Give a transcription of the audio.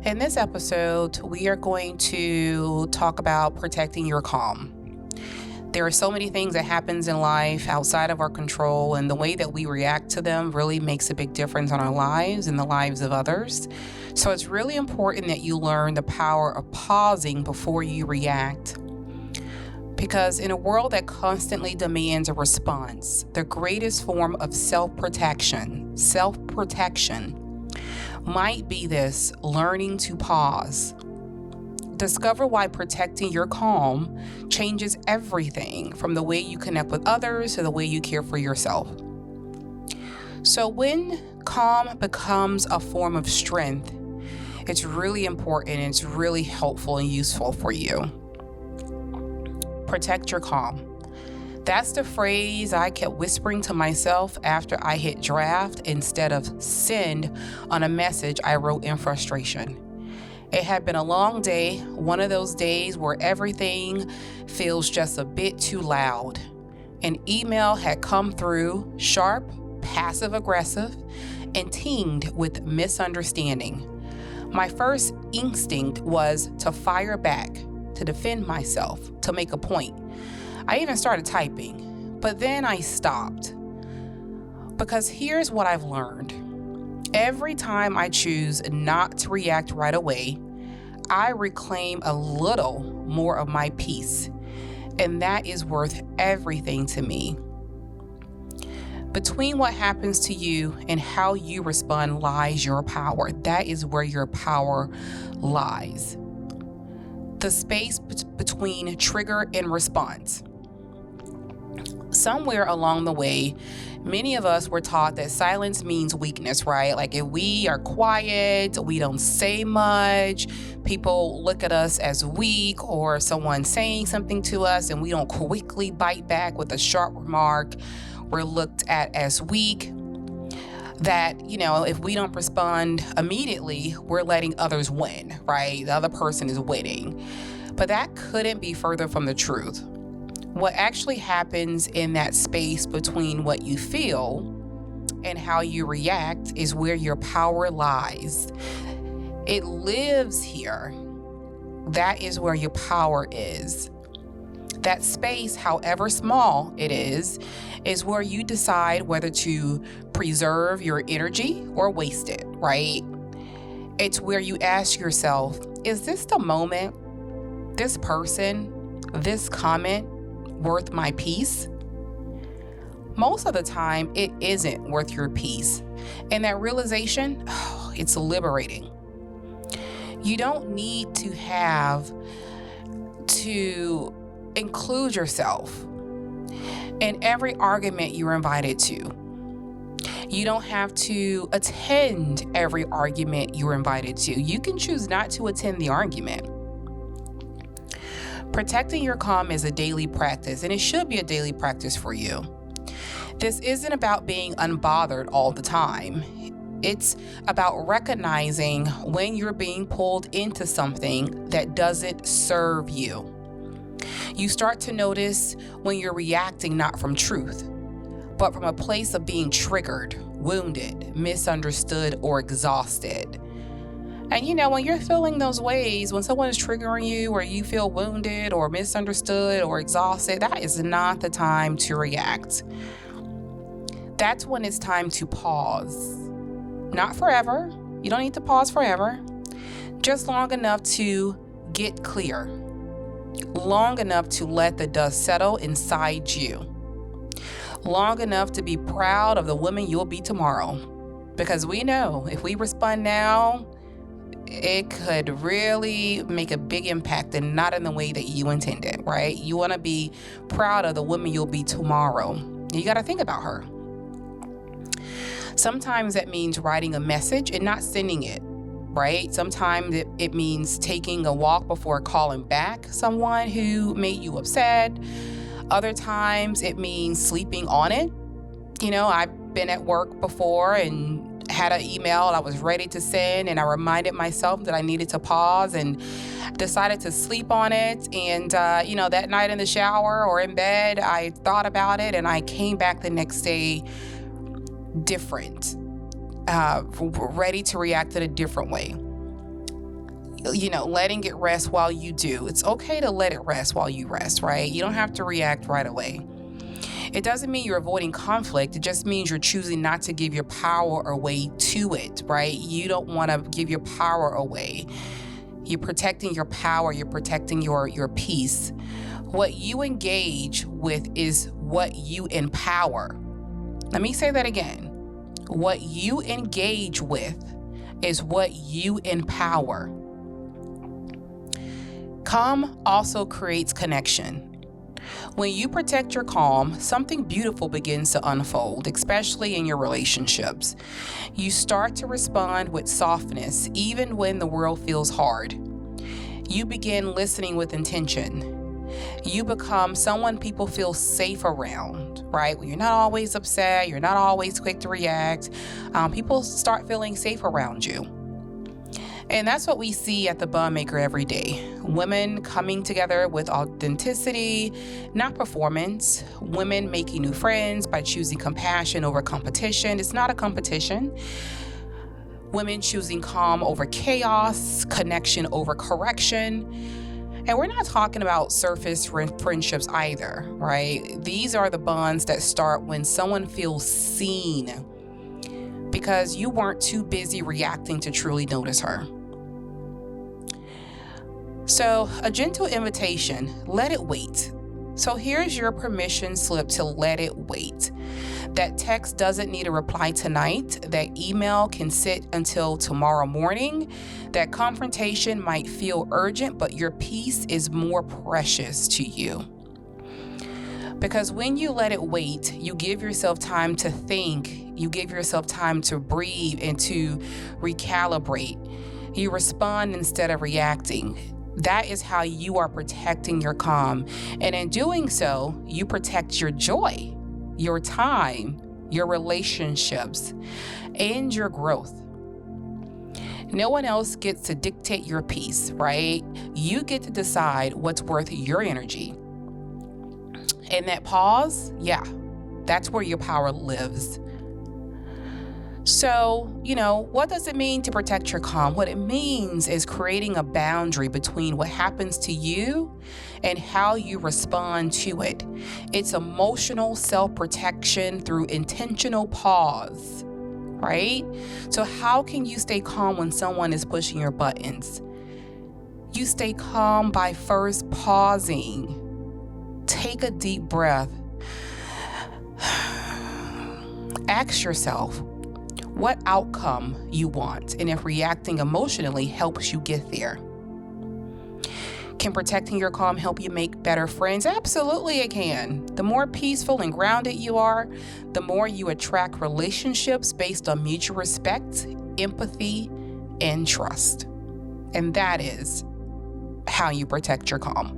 In this episode, we are going to talk about protecting your calm. There are so many things that happens in life outside of our control, and the way that we react to them really makes a big difference on our lives and the lives of others. So it's really important that you learn the power of pausing before you react. Because in a world that constantly demands a response, the greatest form of self-protection might be this: learning to pause. Discover why protecting your calm changes everything from the way you connect with others to the way you care for yourself. So when calm becomes a form of strength, it's really important, it's really helpful and useful for you. Protect your calm. That's the phrase I kept whispering to myself after I hit draft instead of send on a message I wrote in frustration. It had been a long day, one of those days where everything feels just a bit too loud. An email had come through, sharp, passive-aggressive, and tinged with misunderstanding. My first instinct was to fire back, to defend myself, to make a point. I even started typing, but then I stopped. Because here's what I've learned. Every time I choose not to react right away, I reclaim a little more of my peace, and that is worth everything to me. Between what happens to you and how you respond lies your power. That is where your power lies. The space between trigger and response. Somewhere along the way, many of us were taught that silence means weakness, right? Like if we are quiet, we don't say much, people look at us as weak, or someone saying something to us and we don't quickly bite back with a sharp remark, we're looked at as weak. That, if we don't respond immediately, we're letting others win, right? The other person is winning. But that couldn't be further from the truth. What actually happens in that space between what you feel and how you react is where your power lies. It lives here. That is where your power is. That space, however small it is where you decide whether to preserve your energy or waste it, right? It's where you ask yourself, is this the moment, this person, this comment worth my peace? Most of the time, it isn't worth your peace. And that realization, it's liberating. You don't need to include yourself in every argument you're invited to. You don't have to attend every argument you're invited to. You can choose not to attend the argument. Protecting your calm is a daily practice, and it should be a daily practice for you. This isn't about being unbothered all the time. It's about recognizing when you're being pulled into something that doesn't serve you. You start to notice when you're reacting not from truth, but from a place of being triggered, wounded, misunderstood, or exhausted. And when you're feeling those ways, when someone is triggering you, or you feel wounded or misunderstood or exhausted, that is not the time to react. That's when it's time to pause. Not forever. You don't need to pause forever. Just long enough to get clear. Long enough to let the dust settle inside you. Long enough to be proud of the woman you'll be tomorrow. Because we know if we respond now, it could really make a big impact, and not in the way that you intended, right? You want to be proud of the woman you'll be tomorrow. You got to think about her. Sometimes that means writing a message and not sending it, right? Sometimes it means taking a walk before calling back someone who made you upset. Other times it means sleeping on it. I've been at work before and had an email I was ready to send, and I reminded myself that I needed to pause and decided to sleep on it. And, that night in the shower or in bed, I thought about it, and I came back the next day different, ready to react in a different way. letting it rest while you do. It's okay to let it rest while you rest, right? You don't have to react right away. It doesn't mean you're avoiding conflict. It just means you're choosing not to give your power away to it, right? You don't want to give your power away. You're protecting your power. You're protecting your peace. What you engage with is what you empower. Let me say that again. What you engage with is what you empower. Calm also creates connection. When you protect your calm, something beautiful begins to unfold, especially in your relationships. You start to respond with softness, even when the world feels hard. You begin listening with intention. You become someone people feel safe around, right? When you're not always upset, you're not always quick to react, people start feeling safe around you. And that's what we see at the Bond Maker every day. Women coming together with authenticity, not performance. Women making new friends by choosing compassion over competition. It's not a competition. Women choosing calm over chaos, connection over correction. And we're not talking about surface friendships either, right? These are the bonds that start when someone feels seen because you weren't too busy reacting to truly notice her. So, a gentle invitation, let it wait. So here's your permission slip to let it wait. That text doesn't need a reply tonight. That email can sit until tomorrow morning. That confrontation might feel urgent, but your peace is more precious to you. Because when you let it wait, you give yourself time to think. You give yourself time to breathe and to recalibrate. You respond instead of reacting. That is how you are protecting your calm. And in doing so, you protect your joy, your time, your relationships, and your growth. No one else gets to dictate your peace, right? You get to decide what's worth your energy. And that pause, that's where your power lives. So, what does it mean to protect your calm? What it means is creating a boundary between what happens to you and how you respond to it. It's emotional self-protection through intentional pause, right? So how can you stay calm when someone is pushing your buttons? You stay calm by first pausing. Take a deep breath. Ask yourself what outcome you want, and if reacting emotionally helps you get there. Can protecting your calm help you make better friends? Absolutely it can. The more peaceful and grounded you are, the more you attract relationships based on mutual respect, empathy, and trust. And that is how you protect your calm.